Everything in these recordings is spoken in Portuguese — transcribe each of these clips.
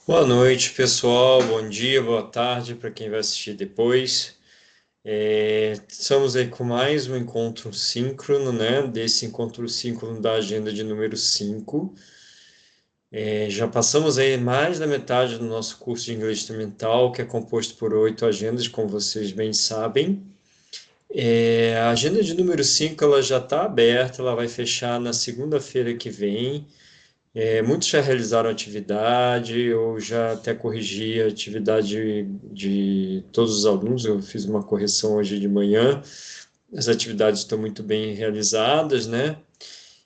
Boa noite, pessoal. Bom dia, boa tarde para quem vai assistir depois. Estamos aí com mais um encontro síncrono, né? Desse encontro síncrono da agenda de número 5. Já passamos aí mais da metade do nosso curso de inglês instrumental, que é composto por 8 agendas, como vocês bem sabem. A agenda de número 5 ela já está aberta, ela vai fechar na segunda-feira que vem. Muitos já realizaram atividade, eu já até corrigi a atividade de todos os alunos, eu fiz uma correção hoje de manhã, as atividades estão muito bem realizadas, né?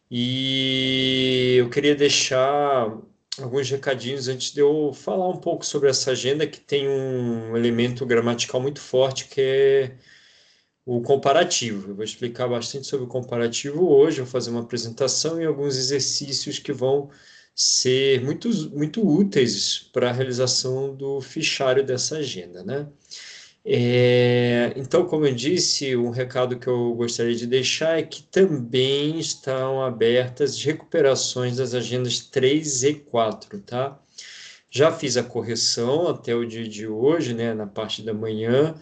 E eu queria deixar alguns recadinhos antes de eu falar um pouco sobre essa agenda que tem um elemento gramatical muito forte, que é o comparativo. Eu vou explicar bastante sobre o comparativo hoje, vou fazer uma apresentação e alguns exercícios que vão ser muito úteis para a realização do fichário dessa agenda, né? Então, como eu disse, um recado que eu gostaria de deixar é que também estão abertas recuperações das agendas 3 e 4, tá? Já fiz a correção até o dia de hoje, né, na parte da manhã,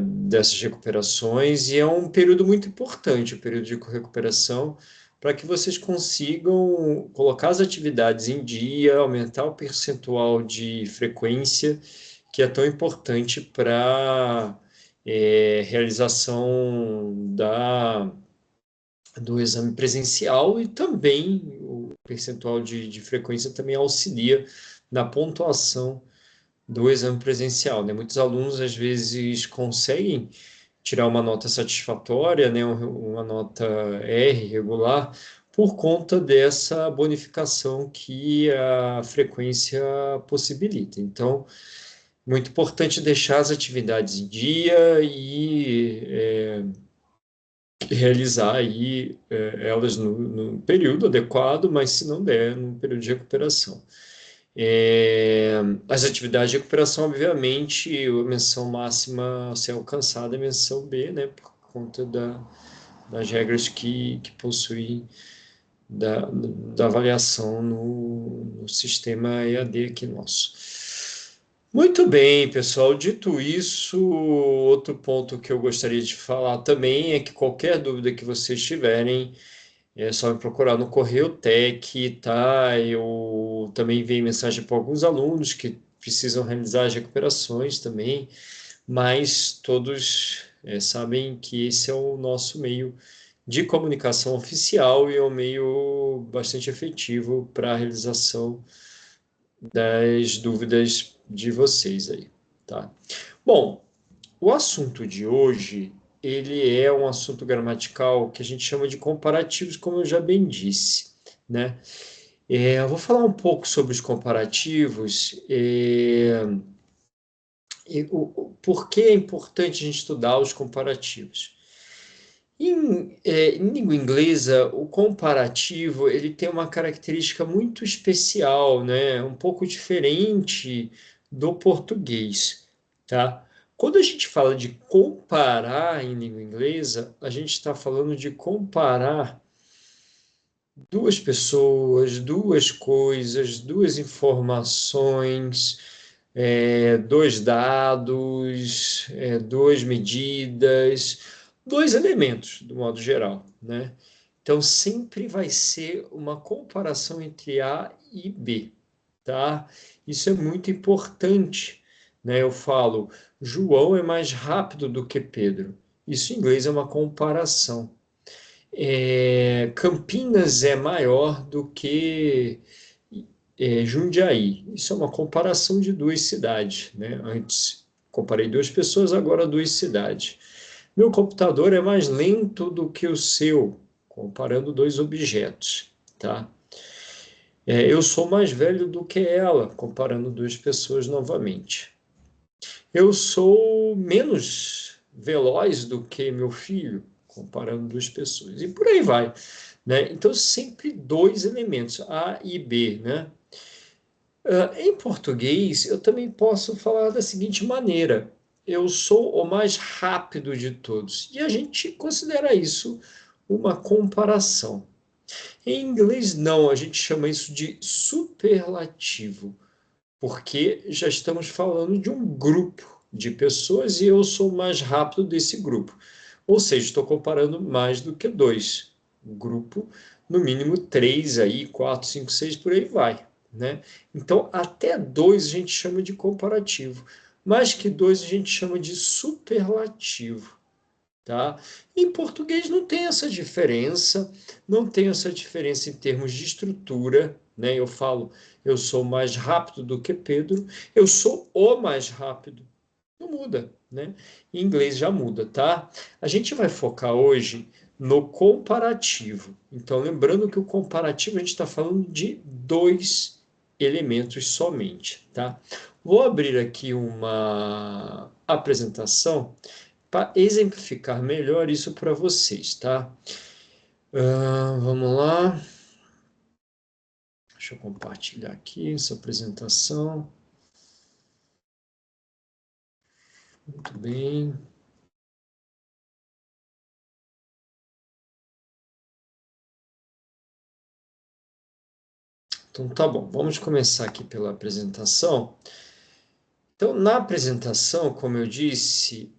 dessas recuperações, e é um período muito importante, o período de recuperação, para que vocês consigam colocar as atividades em dia, aumentar o percentual de frequência, que é tão importante para realização do exame presencial, e também o percentual de frequência também auxilia na pontuação do exame presencial, né? Muitos alunos às vezes conseguem tirar uma nota satisfatória, né? Uma nota R regular, por conta dessa bonificação que a frequência possibilita. Então, muito importante deixar as atividades em dia e realizar aí elas no período adequado, mas se não der, no período de recuperação. É, as atividades de recuperação, obviamente, a menção máxima a ser alcançada é a menção B, né, por conta das regras que possuem da avaliação no sistema EAD aqui nosso. Muito bem, pessoal. Dito isso, outro ponto que eu gostaria de falar também é que qualquer dúvida que vocês tiverem, é só me procurar no Correio Tech, tá? Eu também enviei mensagem para alguns alunos que precisam realizar as recuperações também, mas todos sabem que esse é o nosso meio de comunicação oficial e é um meio bastante efetivo para a realização das dúvidas de vocês aí, tá? Bom, o assunto de hoje, ele é um assunto gramatical que a gente chama de comparativos, como eu já bem disse, né? Eu vou falar um pouco sobre os comparativos, e por que é importante a gente estudar os comparativos. Em língua inglesa, o comparativo ele tem uma característica muito especial, né? Um pouco diferente do português, tá? Quando a gente fala de comparar em língua inglesa, a gente está falando de comparar duas pessoas, duas coisas, duas informações, dois dados, duas medidas, dois elementos, do modo geral, né? Então, sempre vai ser uma comparação entre A e B, tá? Isso é muito importante, né? Eu falo, João é mais rápido do que Pedro. Isso em inglês é uma comparação. Campinas é maior do que Jundiaí. Isso é uma comparação de duas cidades, né? Antes comparei duas pessoas, agora duas cidades. Meu computador é mais lento do que o seu, comparando dois objetos, tá? Eu sou mais velho do que ela, comparando duas pessoas novamente. Eu sou menos veloz do que meu filho, comparando duas pessoas. E por aí vai, né? Então, sempre dois elementos, A e B, né? Em português, eu também posso falar da seguinte maneira: eu sou o mais rápido de todos. E a gente considera isso uma comparação. Em inglês, não, a gente chama isso de superlativo. porque já estamos falando de um grupo de pessoas e eu sou o mais rápido desse grupo. Ou seja, estou comparando mais do que dois. Um grupo, no mínimo três aí, quatro, cinco, seis, por aí vai, né? Então, até dois a gente chama de comparativo. Mais que dois a gente chama de superlativo. Tá? Em português não tem essa diferença, não tem essa diferença em termos de estrutura, né? Eu falo, eu sou mais rápido do que Pedro, eu sou o mais rápido. Não muda, né? Em inglês já muda, tá? A gente vai focar hoje no comparativo. Então, lembrando que o comparativo a gente está falando de dois elementos somente, tá? Vou abrir aqui uma apresentação para exemplificar melhor isso para vocês, tá? Vamos lá. Deixa eu compartilhar aqui essa apresentação. Muito bem. Então, tá bom. Vamos começar aqui pela apresentação. Então, na apresentação, como eu disse,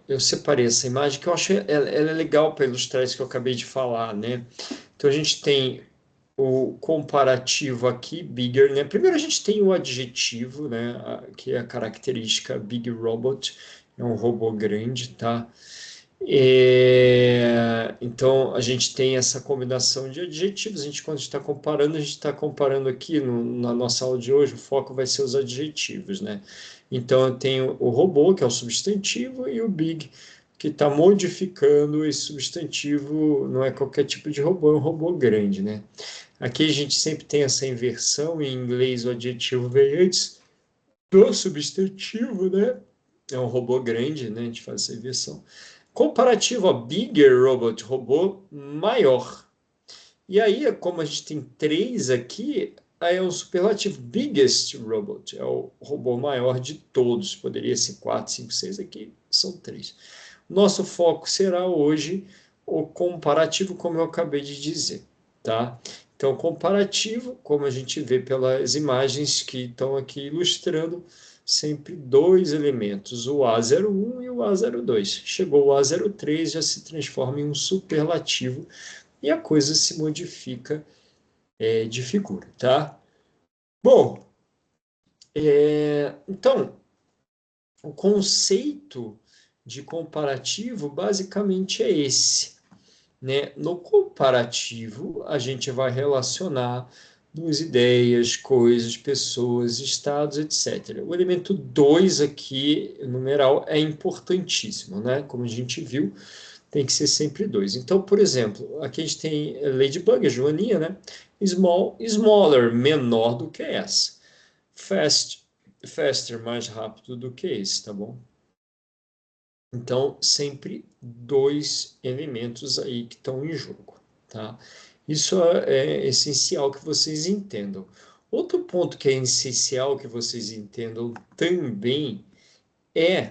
eu separei essa imagem que eu acho ela é legal para ilustrar isso que eu acabei de falar, né? Então, a gente tem o comparativo aqui, bigger, né? Primeiro a gente tem o adjetivo, né? Que é a característica big robot, é um robô grande, tá? Então a gente tem essa combinação de adjetivos. A gente, quando está comparando, a gente está comparando aqui na nossa aula de hoje, o foco vai ser os adjetivos, né? Então eu tenho o robô, que é o substantivo, e o big, que está modificando esse substantivo, não é qualquer tipo de robô, é um robô grande, né? Aqui a gente sempre tem essa inversão, em inglês o adjetivo vem antes do substantivo, né? É um robô grande, né? A gente faz essa inversão. Comparativo a bigger robot, robô maior. E aí, como a gente tem três aqui, aí é um superlativo biggest robot, é o robô maior de todos. Poderia ser quatro, cinco, seis, aqui são três. Nosso foco será hoje o comparativo, como eu acabei de dizer, tá? Então, comparativo, como a gente vê pelas imagens que estão aqui ilustrando, sempre dois elementos, o A01 e o A02. Chegou o A03, já se transforma em um superlativo e a coisa se modifica de figura, tá? Bom, então, o conceito de comparativo basicamente é esse, né? No comparativo, a gente vai relacionar duas ideias, coisas, pessoas, estados, etc. O elemento 2 aqui, numeral, é importantíssimo, né? Como a gente viu, tem que ser sempre dois. Então, por exemplo, aqui a gente tem Ladybug, a Joaninha, né? Small, smaller, menor do que essa. Fast, faster, mais rápido do que esse, tá bom? Então, sempre dois elementos aí que estão em jogo, tá? Isso é essencial que vocês entendam. Outro ponto que é essencial que vocês entendam também é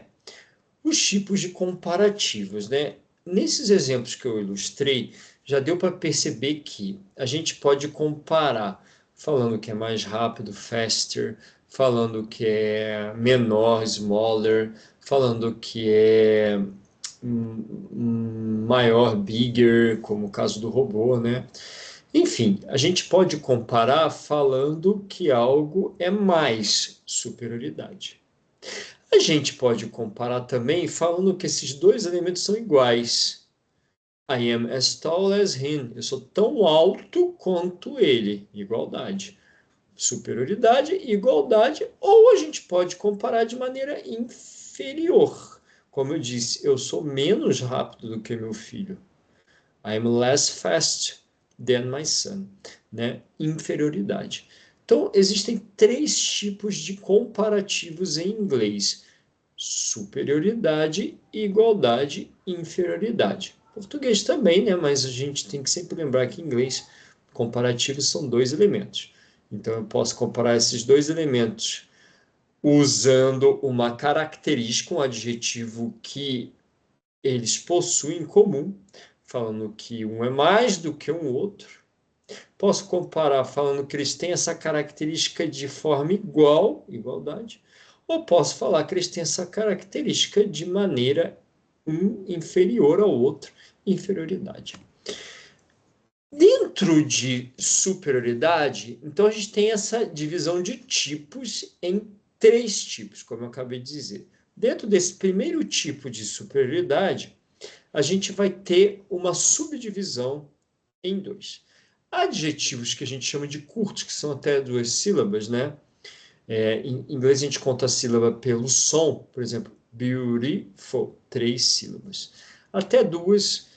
os tipos de comparativos, né? Nesses exemplos que eu ilustrei, já deu para perceber que a gente pode comparar falando que é mais rápido, faster, falando que é menor, smaller, falando que é maior, bigger, como o caso do robô, né? Enfim, a gente pode comparar falando que algo é mais superioridade. A gente pode comparar também falando que esses dois elementos são iguais. I am as tall as him. Eu sou tão alto quanto ele. Igualdade. Superioridade, igualdade. Ou a gente pode comparar de maneira inferior. Como eu disse, eu sou menos rápido do que meu filho. I am less fast than my son. Né? Inferioridade. Então, existem três tipos de comparativos em inglês: superioridade, igualdade e inferioridade. Português também, né? Mas a gente tem que sempre lembrar que em inglês comparativos são dois elementos. Então eu posso comparar esses dois elementos usando uma característica, um adjetivo que eles possuem em comum, falando que um é mais do que um outro. Posso comparar falando que eles têm essa característica de forma igual, igualdade, ou posso falar que eles têm essa característica de maneira um inferior ao outro, inferioridade. Dentro de superioridade, então a gente tem essa divisão de tipos em 3 tipos, como eu acabei de dizer. Dentro desse primeiro tipo de superioridade, a gente vai ter uma subdivisão em 2. Adjetivos que a gente chama de curtos, que são até 2 sílabas, né? Em inglês a gente conta a sílaba pelo som, por exemplo, beautiful, 3 sílabas. Até 2,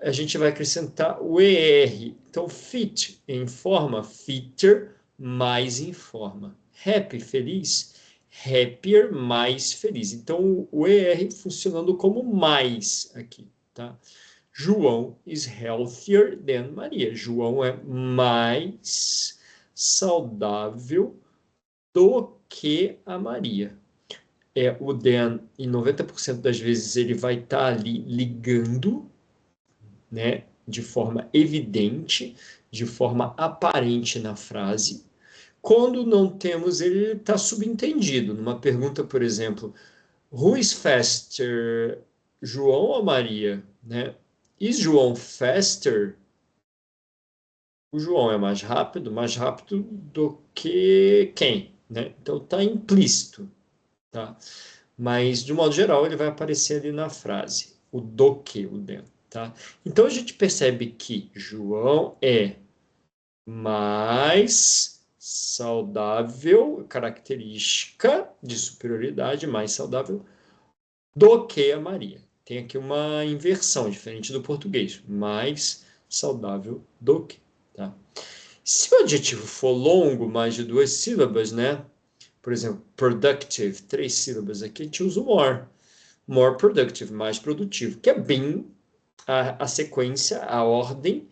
a gente vai acrescentar o ER. Então, fit, em forma, fitter, mais em forma. Happy, feliz, happier, mais feliz. Então, o ER funcionando como mais aqui, tá? João is healthier than Maria. João é mais saudável do que a Maria. O than, em 90% das vezes, ele vai estar ali ligando, né, de forma evidente, de forma aparente na frase. Quando não temos, ele está subentendido. Numa pergunta, por exemplo, who is faster, João ou Maria? Né? Is João faster? O João é mais rápido do que quem? Né? Então está implícito. Tá? Mas, de um modo geral, ele vai aparecer ali na frase, o do que, o dentro, tá? Então, a gente percebe que João é mais saudável, característica de superioridade, mais saudável do que a Maria. Tem aqui uma inversão, diferente do português, mais saudável do que, tá? Se o adjetivo for longo, mais de 2 sílabas, né? Por exemplo, productive, 3 sílabas. Aqui a gente usa o more. More productive, mais produtivo. Que é bem a sequência, a ordem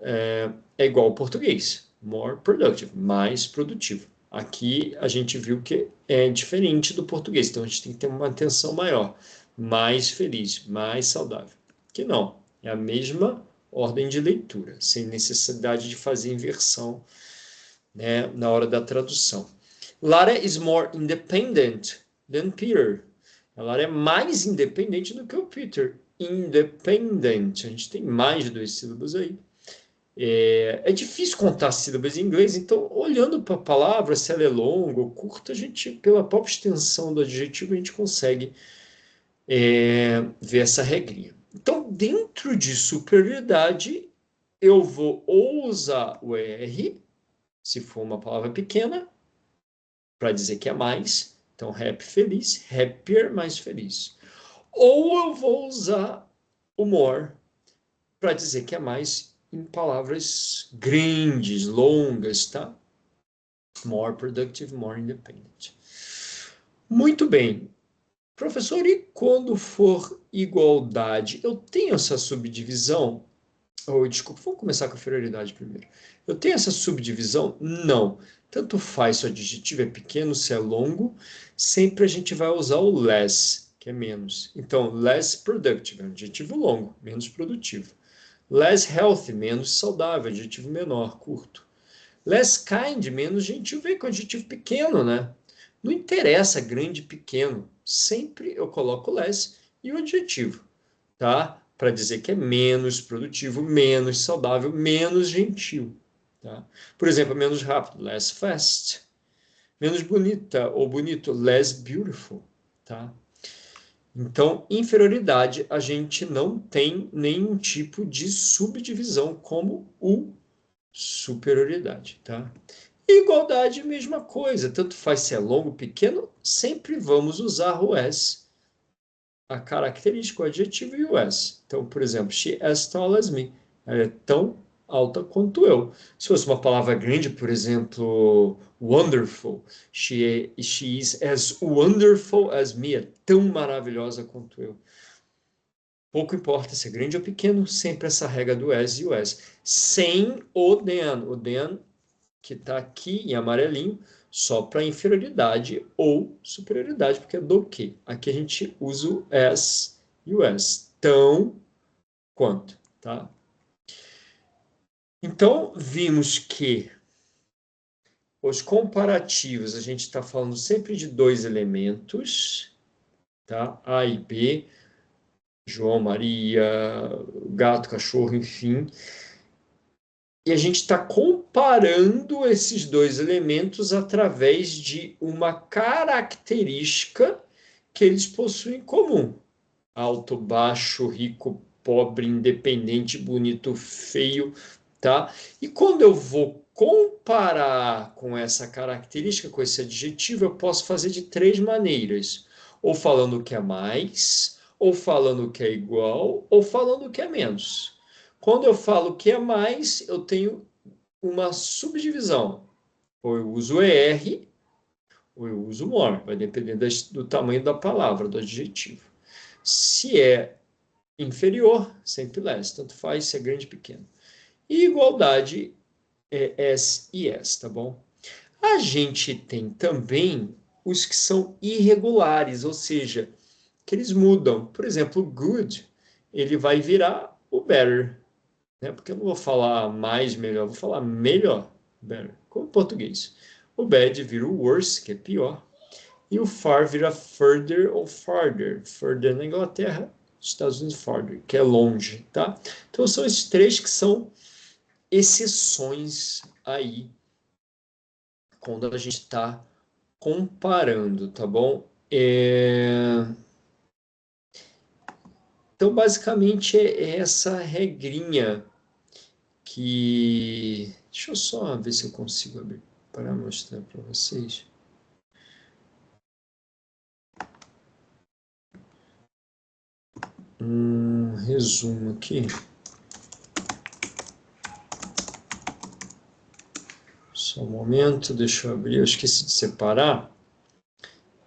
é igual ao português. More productive, mais produtivo. Aqui a gente viu que é diferente do português, então a gente tem que ter uma atenção maior. Mais feliz, mais saudável. Que não, é a mesma ordem de leitura, sem necessidade de fazer inversão, né, na hora da tradução. Lara is more independent than Peter. A Lara é mais independente do que o Peter. Independent. A gente tem mais de 2 sílabas aí. É difícil contar sílabas em inglês, então, olhando para a palavra, se ela é longa ou curta, a gente, pela própria extensão do adjetivo, a gente consegue ver essa regrinha. Então, dentro de superioridade, eu vou ou usar o ER, se for uma palavra pequena, para dizer que é mais. Então, happy, feliz, happier, mais feliz. Ou eu vou usar o more para dizer que é mais em palavras grandes, longas, tá? More productive, more independent. Muito bem. Professor, e quando for igualdade? Eu tenho essa subdivisão? Desculpa, vamos começar com a inferioridade primeiro. Eu tenho essa subdivisão? Não. Tanto faz se o adjetivo é pequeno, se é longo, sempre a gente vai usar o less, que é menos. Então, less productive, é um adjetivo longo, menos produtivo. Less healthy, menos saudável, adjetivo menor, curto. Less kind, menos gentil, vem com adjetivo pequeno, né? Não interessa grande, pequeno. Sempre eu coloco less e o adjetivo, tá? Para dizer que é menos produtivo, menos saudável, menos gentil, tá? Por exemplo, menos rápido, less fast. Menos bonita ou bonito, less beautiful, tá? Então, inferioridade, a gente não tem nenhum tipo de subdivisão como o superioridade, tá? Igualdade, mesma coisa, tanto faz se é longo ou pequeno, sempre vamos usar o as, a característica, o adjetivo e o as. Então, por exemplo, she as tall as me, ela é tão alta quanto eu. Se fosse uma palavra grande, por exemplo, wonderful, she is as wonderful as me, é tão maravilhosa quanto eu. Pouco importa se é grande ou pequeno, sempre essa regra do as e o as. Sem o than. O than, que está aqui em amarelinho, só para inferioridade ou superioridade, porque é do que. Aqui a gente usa o as e o as. Tão quanto. tá? Então, vimos que os comparativos, a gente está falando sempre de dois elementos, tá? A e B, João, Maria, gato, cachorro, enfim. E a gente está comparando esses dois elementos através de uma característica que eles possuem em comum. Alto, baixo, rico, pobre, independente, bonito, feio, tá? E quando eu vou comparar com essa característica, com esse adjetivo, eu posso fazer de três maneiras. Ou falando que é mais, ou falando que é igual, ou falando que é menos. Quando eu falo que é mais, eu tenho uma subdivisão. Ou eu uso ER, ou eu uso more. Vai depender do tamanho da palavra, do adjetivo. Se é inferior, sempre less. Tanto faz se é grande ou pequeno. E igualdade é S e S, tá bom? A gente tem também os que são irregulares, ou seja, que eles mudam. Por exemplo, o good, ele vai virar o better, né? Porque eu não vou falar mais melhor, vou falar melhor, better, como em português. O bad vira o worse, que é pior. E o far vira further ou farther. Further na Inglaterra, Estados Unidos farther, que é longe, tá? Então são esses três que são exceções aí, quando a gente está comparando, tá bom? Então, basicamente, é essa regrinha que... Deixa eu só ver se eu consigo abrir para mostrar para vocês. Um resumo aqui. Só um momento, deixa eu abrir. Eu esqueci de separar.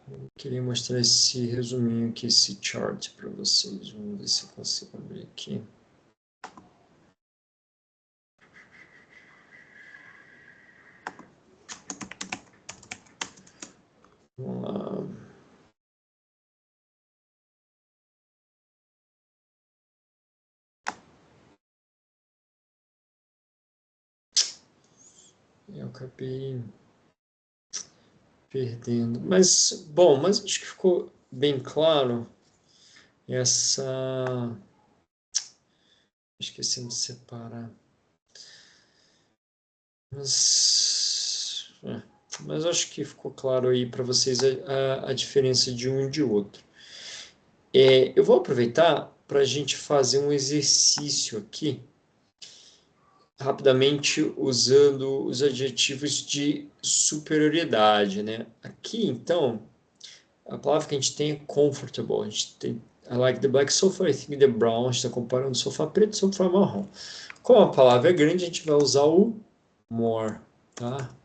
Eu queria mostrar esse resuminho aqui, esse chart para vocês. Vamos ver se eu consigo abrir aqui. Vamos lá. Eu acabei perdendo. Mas, bom, mas acho que ficou bem claro essa... Esqueci de separar. Mas acho que ficou claro aí para vocês a diferença de um e de outro. Eu vou aproveitar para a gente fazer um exercício aqui, rapidamente usando os adjetivos de superioridade, né? Aqui, então, a palavra que a gente tem é comfortable. A gente tem I like the black sofa, I think the brown. A gente está comparando sofá preto e sofá marrom. Como a palavra é grande, a gente vai usar o more, tá?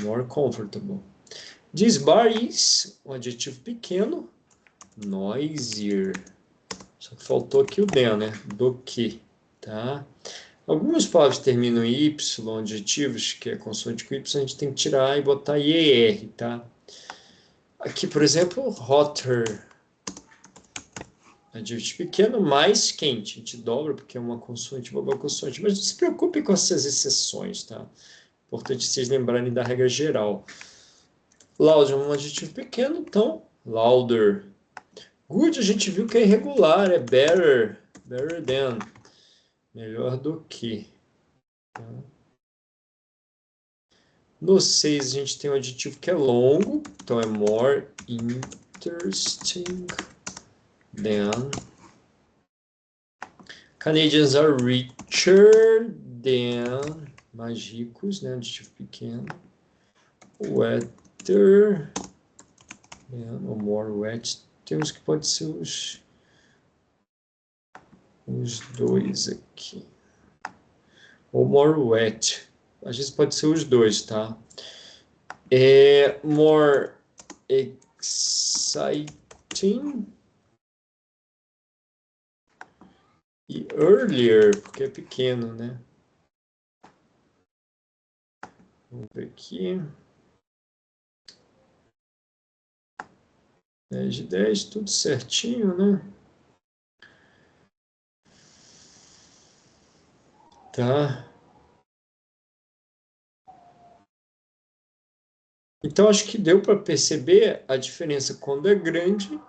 More comfortable. This bar is um adjetivo pequeno, noisier. Só que faltou aqui o than, né? Do que, tá? Algumas palavras terminam em Y, adjetivos, que é consoante com Y, a gente tem que tirar e botar IER, tá? Aqui, por exemplo, hotter. Adjetivo pequeno, mais quente. A gente dobra porque é uma consoante, vogal consoante. Mas não se preocupe com essas exceções, tá? Importante vocês lembrarem da regra geral. Loud é um adjetivo pequeno, então louder. Good a gente viu que é irregular, é better, better than, melhor do que. Tá? No 6 a gente tem um adjetivo que é longo, então é more interesting than. Canadians are richer than, mais ricos, né? Adjetivo pequeno. Wetter, ou more wet. Temos que pode ser os dois aqui. Ou more wet. Às vezes pode ser os dois, tá? More exciting e earlier, porque é pequeno, né? Vamos ver aqui. 10 de 10, tudo certinho, né? tá? Então, acho que deu para perceber a diferença quando é grande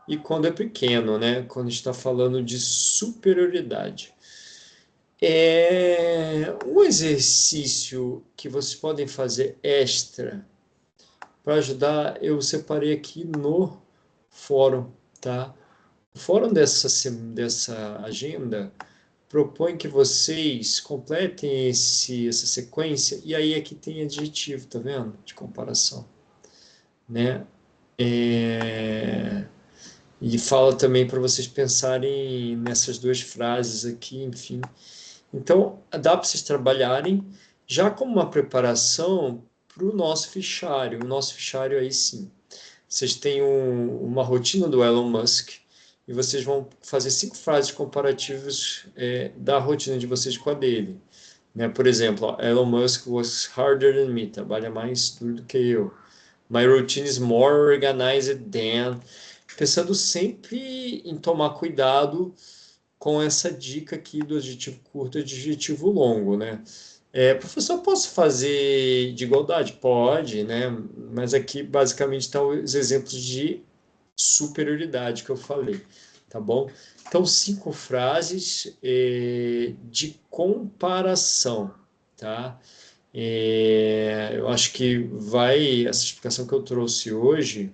e quando é pequeno, né? Quando está falando de superioridade. Um exercício que vocês podem fazer extra para ajudar, eu separei aqui no fórum, tá? O fórum dessa agenda propõe que vocês completem essa sequência, e aí aqui tem adjetivo, tá vendo? De comparação, né? É, E fala também para vocês pensarem nessas duas frases aqui, enfim. Então, dá para vocês trabalharem já como uma preparação para o nosso fichário. O nosso fichário aí sim. Vocês têm uma rotina do Elon Musk e vocês vão fazer 5 frases comparativas da rotina de vocês com a dele. Né? Por exemplo, ó, Elon Musk was harder than me, trabalha mais duro do que eu. My routine is more organized than. Pensando sempre em tomar cuidado com essa dica aqui do adjetivo curto e adjetivo longo, né? Professor, posso fazer de igualdade? Pode, né? Mas aqui basicamente estão os exemplos de superioridade que eu falei, tá bom? Então, 5 frases de comparação, tá? Eu acho que essa explicação que eu trouxe hoje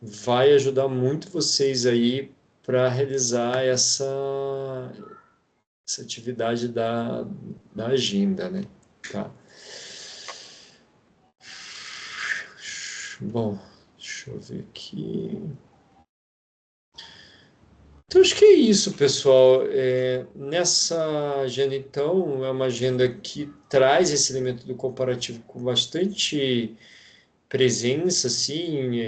vai ajudar muito vocês aí para realizar essa atividade da agenda, né? Tá. Bom, deixa eu ver aqui. Então, acho que é isso, pessoal. Nessa agenda, então, é uma agenda que traz esse elemento do comparativo com bastante presença, assim,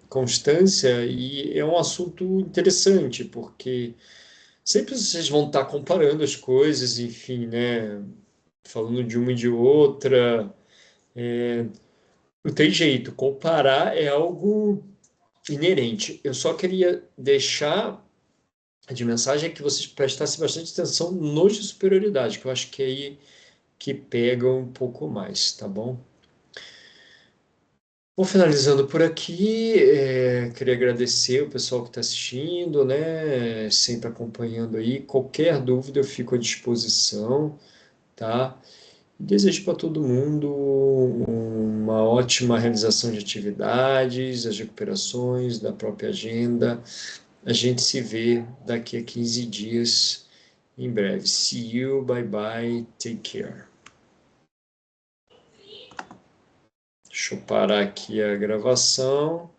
constância, e é um assunto interessante, porque sempre vocês vão estar comparando as coisas, enfim, né? Falando de uma e de outra. Não tem jeito, comparar é algo inerente. Eu só queria deixar de mensagem que vocês prestassem bastante atenção nos de superioridade, que eu acho que é aí que pega um pouco mais, tá bom? Vou finalizando por aqui. Queria agradecer o pessoal que está assistindo, né? Sempre acompanhando aí. Qualquer dúvida eu fico à disposição, tá? Desejo para todo mundo uma ótima realização de atividades, as recuperações da própria agenda. A gente se vê daqui a 15 dias, em breve. See you, bye bye, take care. Deixa eu parar aqui a gravação.